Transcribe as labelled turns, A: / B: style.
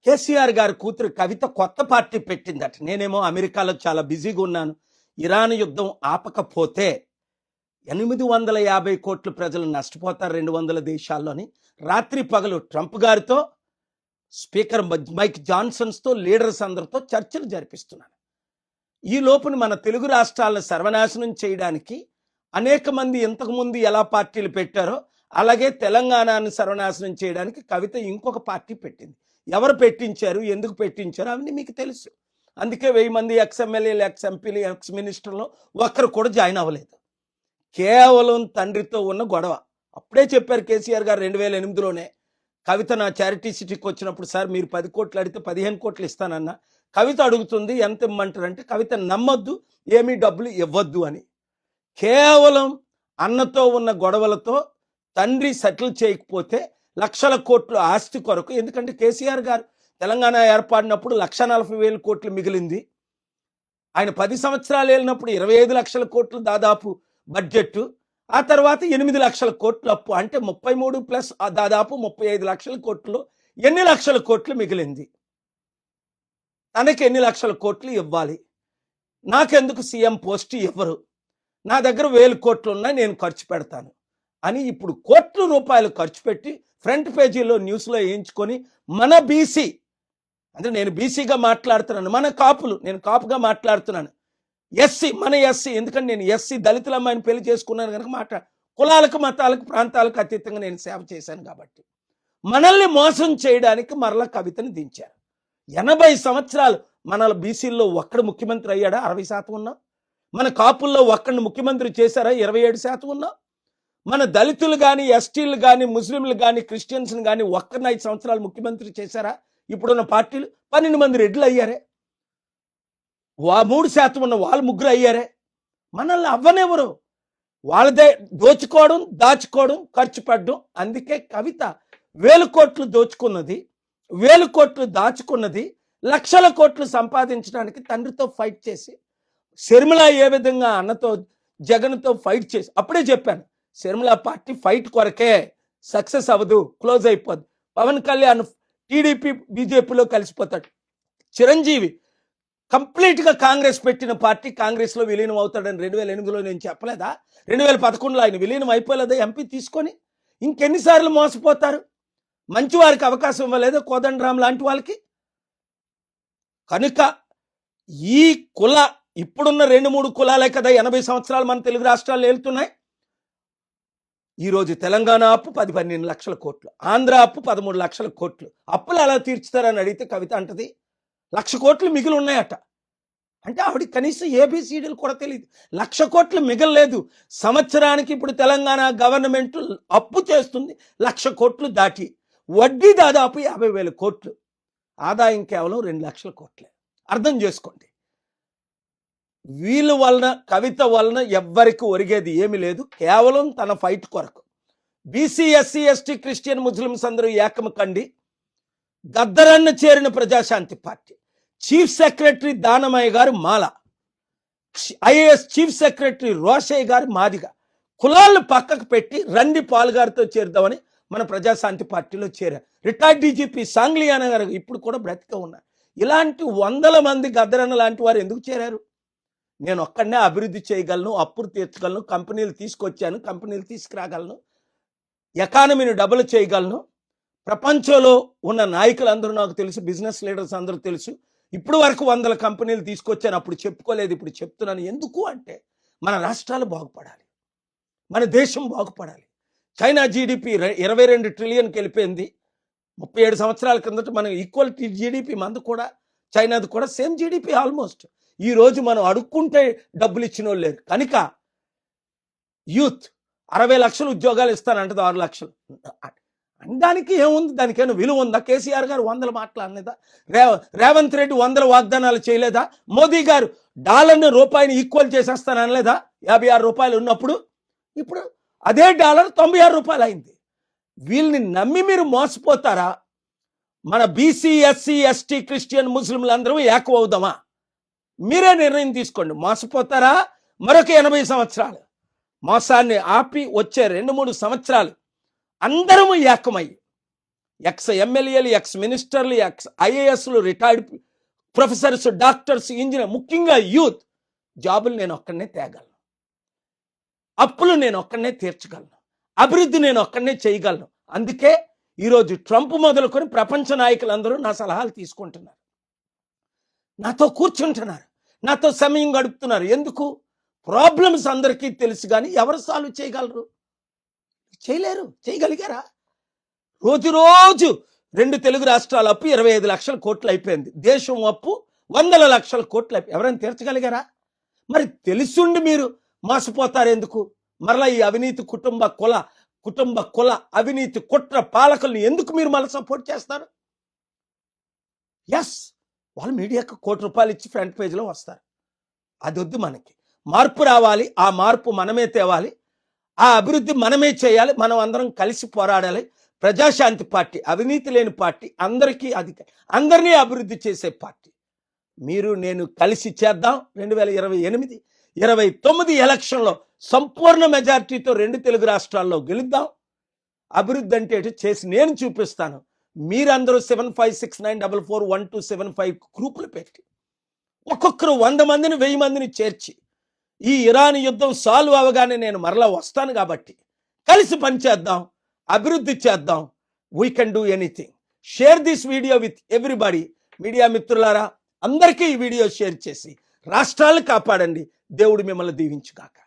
A: కేసీఆర్ గారి కూతురు కవిత కొత్త పార్టీ పెట్టిందట. నేనేమో అమెరికాలో చాలా బిజీగా ఉన్నాను. ఇరాన్ యుద్ధం ఆపకపోతే 850 కోట్ల ప్రజలు నష్టపోతారు 200 దేశాల్లోని. రాత్రి పగలు ట్రంప్ గారితో, స్పీకర్ మైక్ జాన్సన్స్తో, లీడర్స్ అందరితో చర్చలు జరిపిస్తున్నాను. ఈ లోపున మన తెలుగు రాష్ట్రాలను సర్వనాశనం చేయడానికి అనేక మంది ఇంతకుముందు ఎలా పార్టీలు పెట్టారో అలాగే తెలంగాణను సర్వనాశనం చేయడానికి కవిత ఇంకొక పార్టీ పెట్టింది. ఎవరు పెట్టించారు, ఎందుకు పెట్టించారు అవన్నీ మీకు తెలుసు. అందుకే 1000 మంది ఎక్స్ఎమ్మెల్యేలు, ఎక్స్ఎంపీలు, ఎక్స్ మినిస్టర్లు ఒక్కరు కూడా జాయిన్ అవ్వలేదు. కేవలం తండ్రితో ఉన్న గొడవ. అప్పుడే చెప్పారు కేసీఆర్ గారు 2008లోనే. కవిత నా చారిటీ సిటీకి వచ్చినప్పుడు, సార్ మీరు 10 కోట్లు అడిగితే 15 కోట్లు ఇస్తానన్నా. కవిత అడుగుతుంది ఎంత ఇమ్మంటారంటే, కవిత నమ్మొద్దు, ఏమీ డబ్బులు ఇవ్వద్దు అని. కేవలం అన్నతో ఉన్న గొడవలతో తండ్రి సెటిల్ చేయకపోతే లక్షల కోట్లు ఆస్తి కొరకు, ఎందుకంటే కేసీఆర్ గారు తెలంగాణ ఏర్పడినప్పుడు 1,40,000 కోట్లు మిగిలింది. ఆయన 10 సంవత్సరాలు వెళ్ళినప్పుడు 25 లక్షల కోట్లు దాదాపు బడ్జెట్. ఆ తర్వాత 8 లక్షల కోట్లు అప్పు. అంటే 33 ప్లస్ దాదాపు 35 లక్షల కోట్లు. ఎన్ని లక్షల కోట్లు మిగిలింది? తనకి ఎన్ని లక్షల కోట్లు ఇవ్వాలి? నాకెందుకు సీఎం పోస్ట్ ఇవ్వరు? నా దగ్గర 1000 కోట్లు ఉన్నాయి, నేను ఖర్చు పెడతాను అని ఇప్పుడు కోట్ల రూపాయలు ఖర్చు పెట్టి ఫ్రంట్ పేజీలో న్యూస్లో వేయించుకొని మన బీసీ, అంటే నేను బీసీగా మాట్లాడుతున్నాను, మన కాపులు, నేను కాపుగా మాట్లాడుతున్నాను, ఎస్సీ, మన ఎస్సీ, ఎందుకంటే నేను ఎస్సీ దళితుల అమ్మాయిని పెళ్లి చేసుకున్నాను కనుక కులాలకు, మతాలకు, ప్రాంతాలకు అతీతంగా నేను సేవ చేశాను కాబట్టి మనల్ని మోసం చేయడానికి మరలా కవితని దించారు. 80 సంవత్సరాలు మన బీసీల్లో ఒక్కడు ముఖ్యమంత్రి అయ్యాడా? 60% ఉన్నాం. మన కాపుల్లో ఒక్కడిని ముఖ్యమంత్రి చేశారా? 27% ఉన్నాం. మన దళితులు కానీ, ఎస్టీలు కానీ, ముస్లింలు కానీ, క్రిస్టియన్స్ని కానీ ఒక్కరిని 5 సంవత్సరాలు ముఖ్యమంత్రి చేశారా? ఇప్పుడున్న పార్టీలు 12 మంది రెడ్లు అయ్యారే. 3% ఉన్న వాళ్ళు 3 అయ్యారే. మనల్ని అవ్వనెవరు? వాళ్ళదే దోచుకోవడం, దాచుకోవడం, ఖర్చు పెట్టడం. అందుకే కవిత 1000 కోట్లు దోచుకున్నది, 1000 కోట్లు దాచుకున్నది, లక్షల కోట్లు సంపాదించడానికి తండ్రితో ఫైట్ చేసి, శర్మిల ఏ విధంగా అన్నతో, జగన్తో ఫైట్ చేసి, అప్పుడే చెప్పాను శర్మిల పార్టీ ఫైట్ కొరకే, సక్సెస్ అవ్వదు, క్లోజ్ అయిపోద్ది. పవన్ కళ్యాణ్ టీడీపీ బీజేపీలో కలిసిపోతాడు. చిరంజీవి కంప్లీట్గా కాంగ్రెస్ పెట్టిన పార్టీ కాంగ్రెస్లో విలీనం అవుతాడని 2008లో నేను చెప్పలేదా? 2011లో ఆయన విలీనం అయిపోలేదా ఎంపీ తీసుకొని? ఇంకెన్నిసార్లు మోసపోతారు? మంచి వారికి అవకాశం ఇవ్వలేదా కోదండరాం లాంటి వాళ్ళకి? కనుక ఈ ఇప్పుడున్న 2-3 కులాలే కదా 80 సంవత్సరాలు మన తెలుగు రాష్ట్రాలు వెళ్తున్నాయి. ఈరోజు తెలంగాణ అప్పు 10-12 లక్షల కోట్లు, ఆంధ్ర అప్పు 13 లక్షల కోట్లు. అప్పులు ఎలా తీర్చుతారని అడిగితే కవిత అంటది 1,00,000 కోట్లు మిగిలి ఉన్నాయట. అంటే ఆవిడ కనీసం ఏబిసిడీలు కూడా తెలియదు. 1,00,000 కోట్లు మిగలలేదు. సంవత్సరానికి ఇప్పుడు తెలంగాణ గవర్నమెంట్ అప్పు చేస్తుంది 1,00,000 కోట్లు దాటి. వడ్డీ దాదాపు 50,000 కోట్లు. ఆదాయం కేవలం 2 లక్షల కోట్లే. అర్థం చేసుకోండి. వీళ్ళ వలన, కవిత వలన ఎవ్వరికి ఒరిగేది ఏమి లేదు. కేవలం తన ఫైట్ కొరకు. BC, SC, ST, Christian, Muslims అందరూ ఏకము కండి గద్దరన్న చేరిన Praja Shanti party. Chief secretary Danamayya గారు Mala, IAS chief secretary Rosaiah గారు మాదిగ. కులాలను పక్కకు పెట్టి రండి పాల్ గారితో చేరుదామని మన ప్రజాశాంతి పార్టీలో చేరారు. రిటైర్డ్ డీజీపీ సాంగ్లియానా గారు ఇప్పుడు కూడా బ్రతికే ఉన్నారు. ఇలాంటి 100 మంది గద్దరన్న లాంటి వారు ఎందుకు చేరారు? నేను ఒక్కడనే అభివృద్ధి చేయగలను, అప్పులు తీర్చగలను, కంపెనీలు తీసుకొచ్చాను, కంపెనీలు తీసుకురాగలను, ఎకానమీని డబుల్ చేయగలను. ప్రపంచంలో ఉన్న నాయకులందరూ నాకు తెలుసు, బిజినెస్ లీడర్స్ అందరూ తెలుసు. ఇప్పుడు వరకు 100 కంపెనీలు తీసుకొచ్చాను, అప్పుడు చెప్పుకోలేదు, ఇప్పుడు చెప్తున్నాను. ఎందుకు అంటే మన రాష్ట్రాలు బాగుపడాలి, మన దేశం బాగుపడాలి. చైనా జీడిపి 22 ట్రిలియన్కి వెళ్ళిపోయింది 37 సంవత్సరాల కిందట. మనం ఈక్వల్ జీడిపి మంది కూడా, చైనాది కూడా సేమ్ జీడిపి ఆల్మోస్ట్. ఈరోజు మనం అడుక్కుంటే డబ్బులు ఇచ్చిన వాళ్ళు లేరు. కనుక యూత్ 60 లక్షలు ఉద్యోగాలు ఇస్తానంటది, 6 లక్షలు అనడానికి ఏముంది? దానికైనా విలువ ఉందా? కేసీఆర్ గారు 100 మాటలు అనలేదా? రేవంత్ రెడ్డి 100 వాగ్దానాలు చేయలేదా? మోదీ గారు డాలర్ని రూపాయిని ఈక్వల్ చేసేస్తానలేదా? 56 రూపాయలు ఉన్నప్పుడు ఇప్పుడు అదే డాలర్ 96 రూపాయలు అయింది. వీళ్ళని నమ్మి మీరు మోసపోతారా? మన బీసీ, ఎస్సీ, ఎస్టీ, క్రిస్టియన్, ముస్లింలు అందరూ ఏకం అవుదామా? మీరే నిర్ణయం తీసుకోండి. మోసపోతారా? మరొక 80 సంవత్సరాలు మోసాన్ని ఆపి వచ్చే 2-3 సంవత్సరాలు అందరము ఏకమై ఎక్స్ ఎమ్మెల్యేలు, ఎక్స్ మినిస్టర్లు, ఎక్స్ ఐఏఎస్లు, రిటైర్డ్ ప్రొఫెసర్స్, డాక్టర్స్, ఇంజనీర్, ముఖ్యంగా యూత్ జాబులు నేను ఒక్కడనే తేగలను, అప్పులు నేను ఒక్కడనే తీర్చగలను, అభివృద్ధి నేను ఒక్కడనే చేయగలను. అందుకే ఈరోజు ట్రంప్ మొదలుకొని ప్రపంచ నాయకులందరూ నా సలహాలు తీసుకుంటున్నారు, నాతో కూర్చుంటున్నారు, నాతో సమయం గడుపుతున్నారు. ఎందుకు? ప్రాబ్లమ్స్ అందరికీ తెలుసు, కానీ ఎవరు సాల్వ్ చేయగలరు? చేయలేరు. చేయగలిగారా? రోజు 2 తెలుగు రాష్ట్రాల అప్పు 25 లక్షల కోట్లు అయిపోయింది. దేశం అప్పు 100 లక్షల కోట్లు అయిపోయి ఎవరైనా తీర్చగలిగారా? మరి తెలుసుండి మీరు మోసపోతారు ఎందుకు? మరలా ఈ అవినీతి కుటుంబ కుల అవినీతి కుట్ర పాలకుల్ని ఎందుకు మీరు మళ్ళీ సపోర్ట్ చేస్తారు? ఎస్, వాళ్ళు మీడియాకు ₹1 ఇచ్చి ఫ్రంట్ పేజీలో వస్తారు. అది వద్దు. మనకి మార్పు రావాలి. ఆ మార్పు మనమే తేవాలి. ఆ అభివృద్ధి మనమే చేయాలి. మనం అందరం కలిసి పోరాడాలి. ప్రజాశాంతి పార్టీ, అవినీతి లేని పార్టీ, అందరినీ అభివృద్ధి చేసే పార్టీ. మీరు నేను కలిసి చేద్దాం. 2028, 29 ఎలక్షన్లో సంపూర్ణ మెజారిటీతో 2 తెలుగు రాష్ట్రాల్లో గెలుద్దాం. అభివృద్ధి అంటే చేసి నేను చూపిస్తాను. మీరందరూ 7569441275 గ్రూపులు పెట్టి ఒక్కొక్కరు 100 మందిని 1000 మందిని చేర్చి ఈ ఇరాన్ యుద్ధం సాల్వ్ అవగానే నేను మరలా వస్తాను. కాబట్టి కలిసి పనిచేద్దాం, అభివృద్ధి చేద్దాం. We can do anything. Share this video with everybody. Media మిత్రులారా, అందరికీ ఈ వీడియో షేర్ చేసి రాష్ట్రాలను కాపాడండి. దేవుడు మిమ్మల్ని దీవించుగాక.